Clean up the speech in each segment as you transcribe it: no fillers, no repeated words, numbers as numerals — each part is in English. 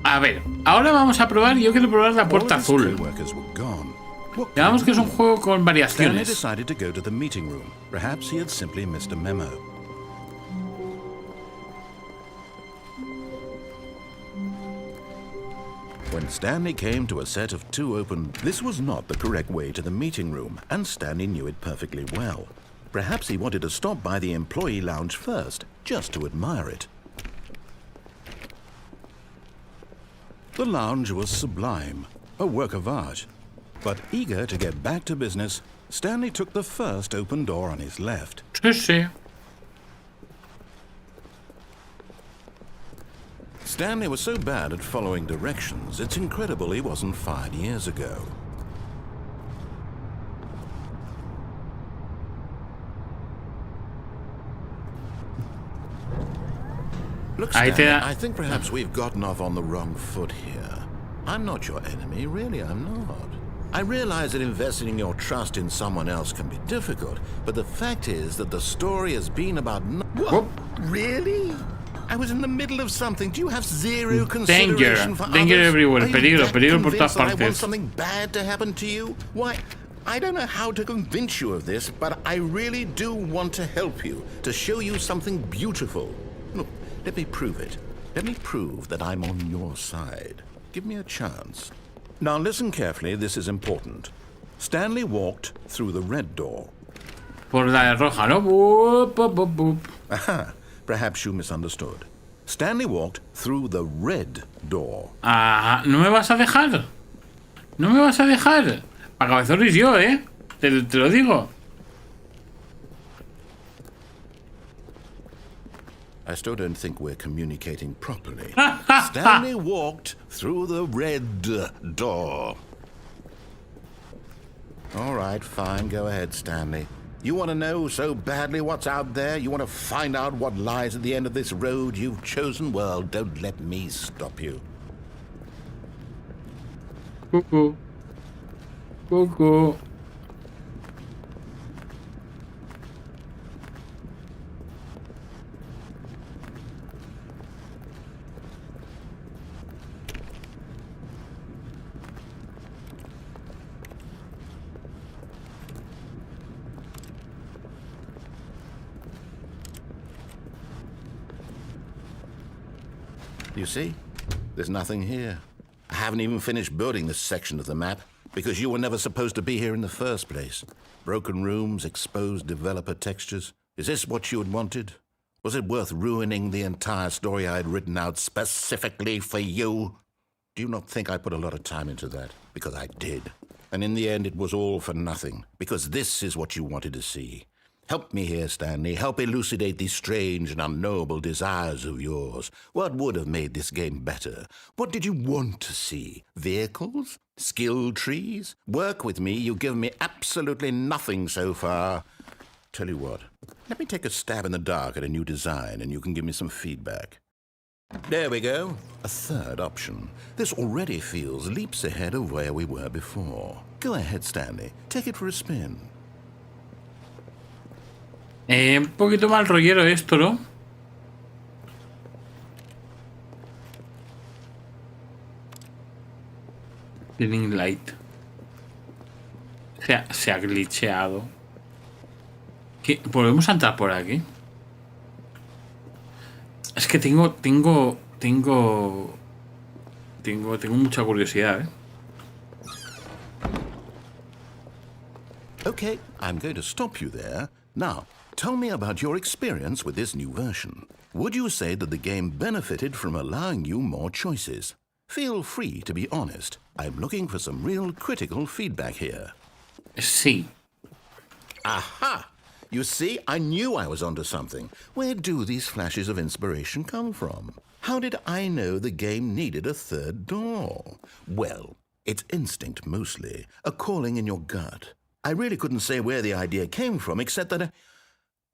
A ver, ahora vamos a probar. Yo quiero probar la puerta azul. Digamos que es un juego con variaciones. Stanley decided to go to the meeting room. Perhaps he had simply missed a memo. When Stanley came to a set of 2 open, this was not the correct way to the meeting room, and Stanley knew it perfectly well. Perhaps he wanted to stop by the employee lounge first, just to admire it. The lounge was sublime, a work of art. But eager to get back to business, Stanley took the first open door on his left. Sí, sí. Stanley was so bad at following directions, it's incredible he wasn't fired years ago. Look, Stanley, I think perhaps we've gotten off on the wrong foot here. I'm not your enemy, really, I'm not. I realize that investing your trust in someone else can be difficult, but the fact is that the story has been about... What? Really? I was in the middle of something. Do you have zero consideration for others? Danger everywhere. Peligro, peligro por todas I want partes. something bad to happen to you? Why, I don't know how to convince you of this, but I really do want to help you, to show you something beautiful. Look, let me prove it. Let me prove that I'm on your side. Give me a chance. Now listen carefully, this is important. Stanley walked through the red door. Por la roja, ¿no? Boop, boop, boop, boop. Aha, perhaps you misunderstood. Stanley walked through the red door. Ah, ¿no me vas a dejar? ¿No me vas a dejar? A cabezones yo, ¿eh? Te lo digo. I still don't think we're communicating properly. Stanley walked through the red door. All right, fine. Go ahead, Stanley. You want to know so badly what's out there? You want to find out what lies at the end of this road you've chosen? Well, don't let me stop you. Cuckoo. Cuckoo. You see? There's nothing here. I haven't even finished building this section of the map because you were never supposed to be here in the first place. Broken rooms, exposed developer textures. Is this what you had wanted? Was it worth ruining the entire story I had written out specifically for you? Do you not think I put a lot of time into that? Because I did. And in the end, it was all for nothing. Because this is what you wanted to see. Help me here, Stanley. Help elucidate these strange and unknowable desires of yours. What would have made this game better? What did you want to see? Vehicles? Skill trees? Work with me. You've given me absolutely nothing so far. Tell you what, let me take a stab in the dark at a new design and you can give me some feedback. There we go. A third option. This already feels leaps ahead of where we were before. Go ahead, Stanley. Take it for a spin. Un poquito mal rollero esto, ¿no? Green light. Se ha glitcheado. ¿Qué? ¿Volvemos a entrar por aquí? Es que tengo mucha curiosidad, ¿eh? Okay, I'm going to stop you there. Now, tell me about your experience with this new version. Would you say that the game benefited from allowing you more choices? Feel free to be honest. I'm looking for some real critical feedback here. Sí. Aha! You see, I knew I was onto something. Where do these flashes of inspiration come from? How did I know the game needed a third door? Well, it's instinct mostly, a calling in your gut. I really couldn't say where the idea came from, except that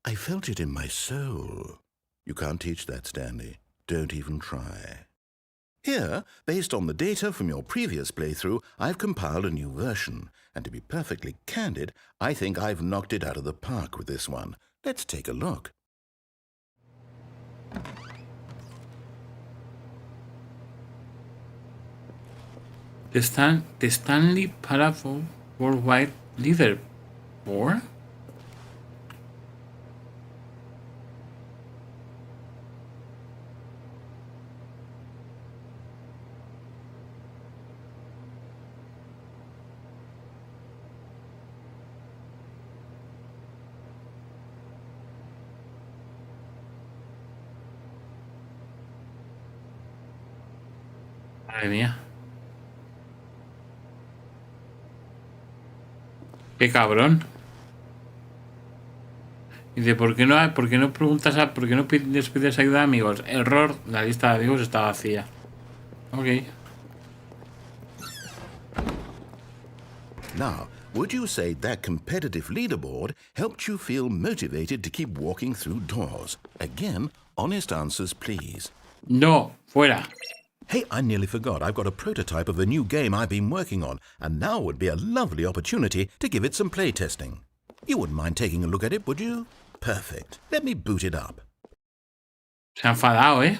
I felt it in my soul. You can't teach that, Stanley. Don't even try. Here, based on the data from your previous playthrough, I've compiled a new version. And to be perfectly candid, I think I've knocked it out of the park with this one. Let's take a look. The Stanley Parable Worldwide Leaderboard. Madre mía. Qué cabrón. Dice, ¿por qué no preguntas por qué no pides ayuda a amigos? Error, la lista de amigos está vacía. Ok. Now, would you say that competitive leaderboard helped you feel motivated to keep walking through doors? Again, honest answers, please. No, fuera. Hey, I nearly forgot. I've got a prototype of a new game I've been working on, and now would be a lovely opportunity to give it some playtesting. You wouldn't mind taking a look at it, would you? Perfect. Let me boot it up. Se ha enfadado, ¿eh?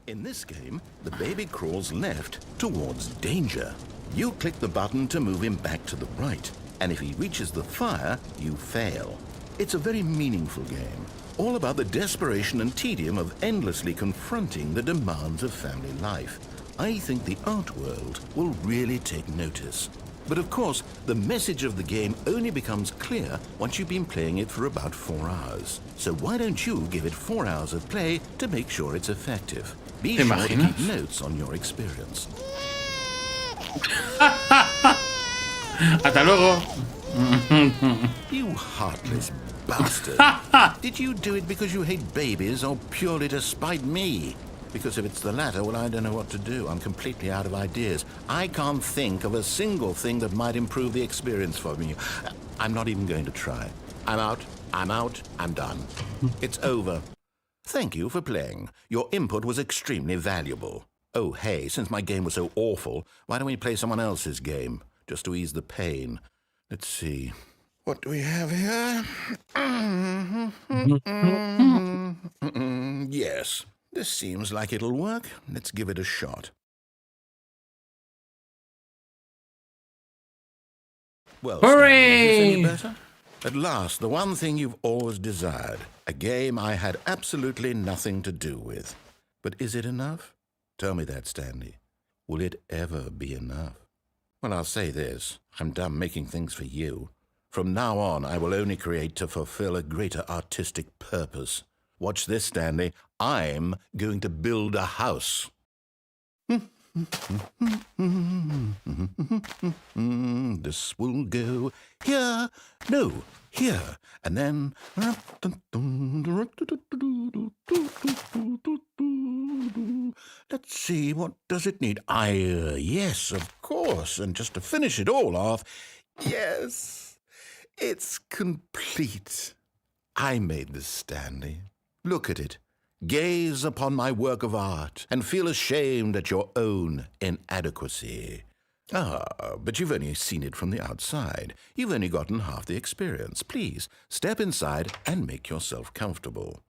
In this game, the baby crawls left towards danger. You click the button to move him back to the right, and if he reaches the fire, you fail. It's a very meaningful game, all about the desperation and tedium of endlessly confronting the demands of family life. I think the art world will really take notice. But of course, the message of the game only becomes clear once you've been playing it for about 4 hours. So why don't you give it 4 hours of play to make sure it's effective? Be sure to keep notes on your experience. Hasta luego. You heartless bastard. Did you do it because you hate babies or purely to spite me? Because if it's the latter, well, I don't know what to do. I'm completely out of ideas. I can't think of a single thing that might improve the experience for me. I'm not even going to try. I'm out. I'm done. It's over. Thank you for playing. Your input was extremely valuable. Oh, hey, since my game was so awful, why don't we play someone else's game? Just to ease the pain. Let's see. What do we have here? Yes. This seems like it'll work. Let's give it a shot. Well, Stanley, is this any better? At last, the one thing you've always desired. A game I had absolutely nothing to do with. But is it enough? Tell me that, Stanley. Will it ever be enough? Well, I'll say this. I'm done making things for you. From now on, I will only create to fulfill a greater artistic purpose. Watch this, Stanley. I'm going to build a house. This will go here. No, here. And then... Let's see, what does it need? Yes, of course. And just to finish it all off, yes, it's complete. I made this, Stanley. Look at it. Gaze upon my work of art and feel ashamed at your own inadequacy. Ah, but you've only seen it from the outside. You've only gotten half the experience. Please, step inside and make yourself comfortable.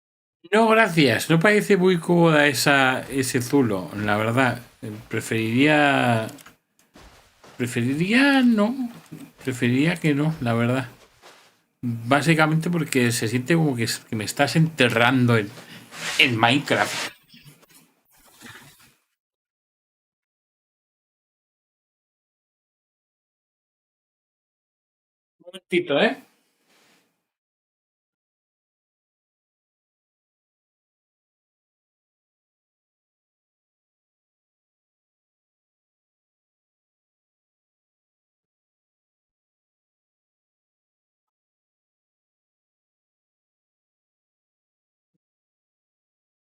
No, gracias. No parece muy cómoda ese zulo, la verdad. Preferiría no. Preferiría que no, la verdad. Básicamente porque se siente como que me estás enterrando en Minecraft. Un momentito, ¿eh?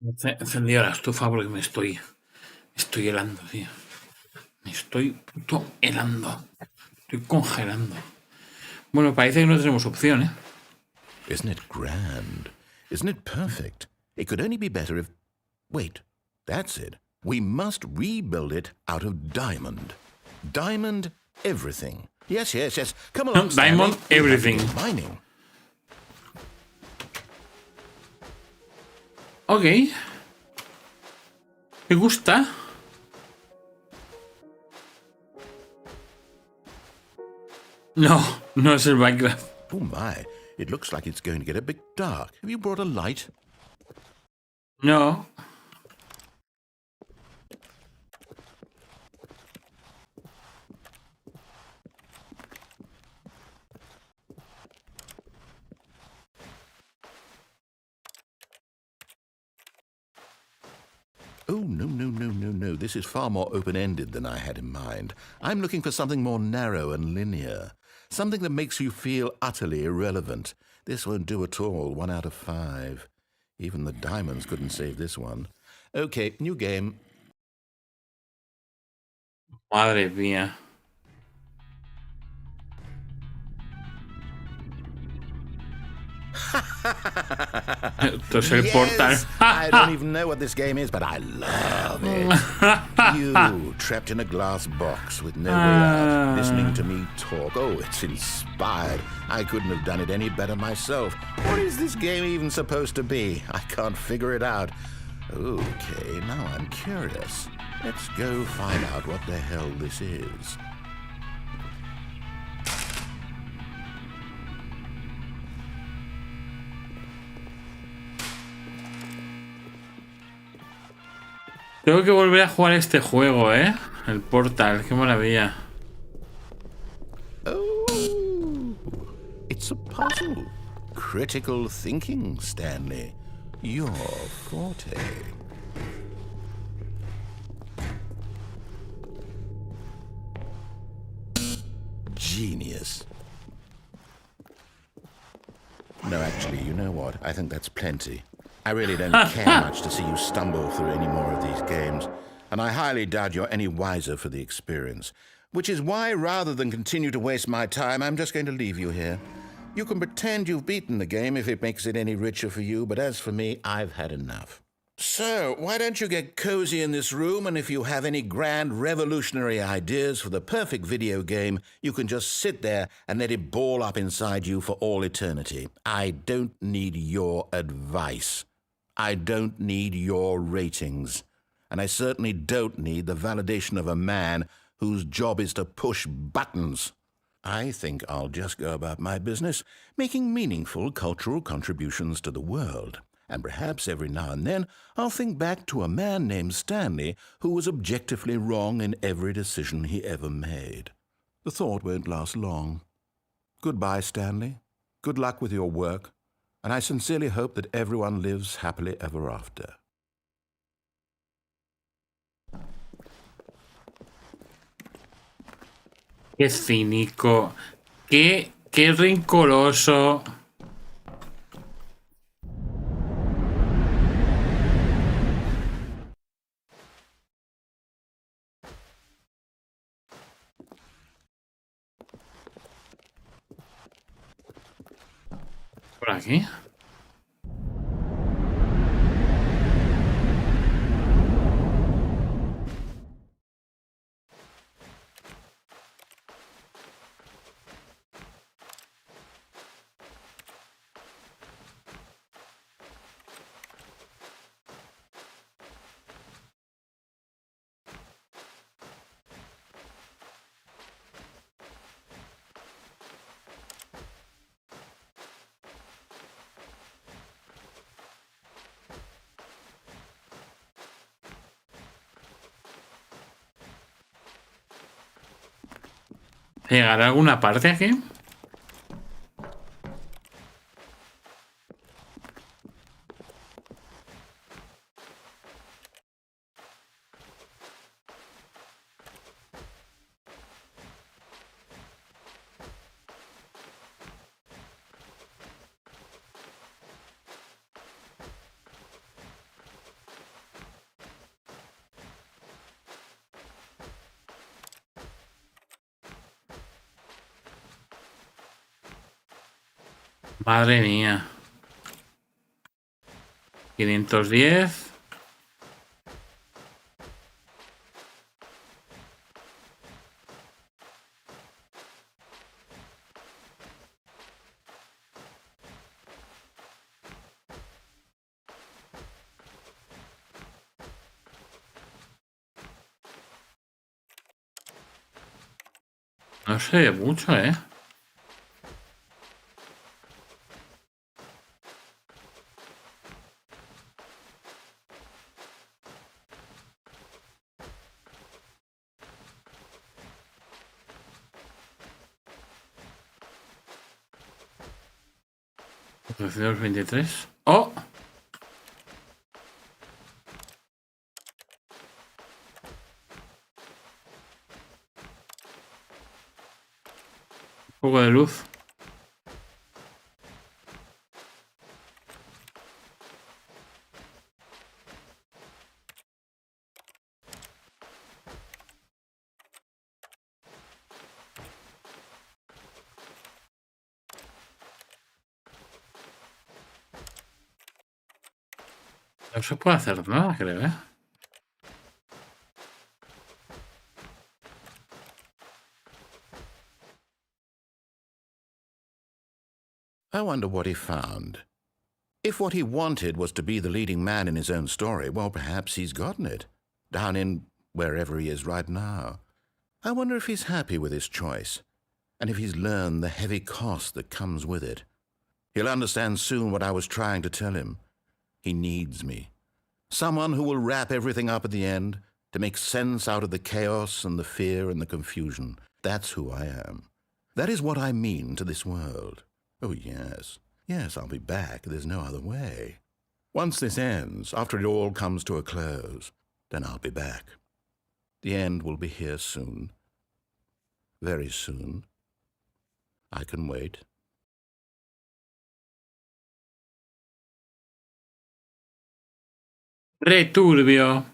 He encendido la estufa porque me estoy helando, tío. Me estoy puto helando. Estoy congelando. Bueno, parece que no tenemos opción, ¿eh? Isn't it grand? Isn't it perfect? It could only be better if... Wait, that's it. We must rebuild it out of diamond. Diamond everything. Yes. Come along, Diamond Stanley. everything. Mining. Ok. Me gusta. No, no es el Minecraft. Oh my, it looks like it's going to get a bit dark. Have you brought a light? No. Oh, no. This is far more open-ended than I had in mind. I'm looking for something more narrow and linear. Something that makes you feel utterly irrelevant. This won't do at all. 1 out of 5. Even the diamonds couldn't save this one. Okay, new game. Madre mía. Esto es el Portal. Yes! I don't even know what this game is, but I love it. You, trapped in a glass box with no way out, listening to me talk. Oh, it's inspired. I couldn't have done it any better myself. What is this game even supposed to be? I can't figure it out. Okay, now I'm curious. Let's go find out what the hell this is. Tengo que volver a jugar este juego, ¿eh? El Portal, qué maravilla. Oh, it's a puzzle. Critical thinking, Stanley. Your forte. Genius. No, actually, you know what? I think that's plenty. I really don't care much to see you stumble through any more of these games, and I highly doubt you're any wiser for the experience, which is why, rather than continue to waste my time, I'm just going to leave you here. You can pretend you've beaten the game if it makes it any richer for you, but as for me, I've had enough. So, why don't you get cozy in this room, and if you have any grand revolutionary ideas for the perfect video game, you can just sit there and let it ball up inside you for all eternity. I don't need your advice. I don't need your ratings. And I certainly don't need the validation of a man whose job is to push buttons. I think I'll just go about my business, making meaningful cultural contributions to the world. And perhaps every now and then I'll think back to a man named Stanley who was objectively wrong in every decision he ever made. The thought won't last long. Goodbye, Stanley. Good luck with your work. And I sincerely hope that everyone lives happily ever after. Qué cínico. Qué rencoroso. Por aquí. ¿Llegará a alguna parte aquí? Madre mía. 510. No sé mucho, ¿eh? 223. ¡Oh! Un poco de luz. No se puede hacer nada, creo, ¿eh? I wonder what he found. If what he wanted was to be the leading man in his own story, well, perhaps he's gotten it. Down in wherever he is right now. I wonder if he's happy with his choice, and if he's learned the heavy cost that comes with it. He'll understand soon what I was trying to tell him. He needs me. Someone who will wrap everything up at the end, to make sense out of the chaos and the fear and the confusion. That's who I am. That is what I mean to this world. Oh, yes. Yes, I'll be back. There's no other way. Once this ends, after it all comes to a close, then I'll be back. The end will be here soon. Very soon. I can wait. Returbio.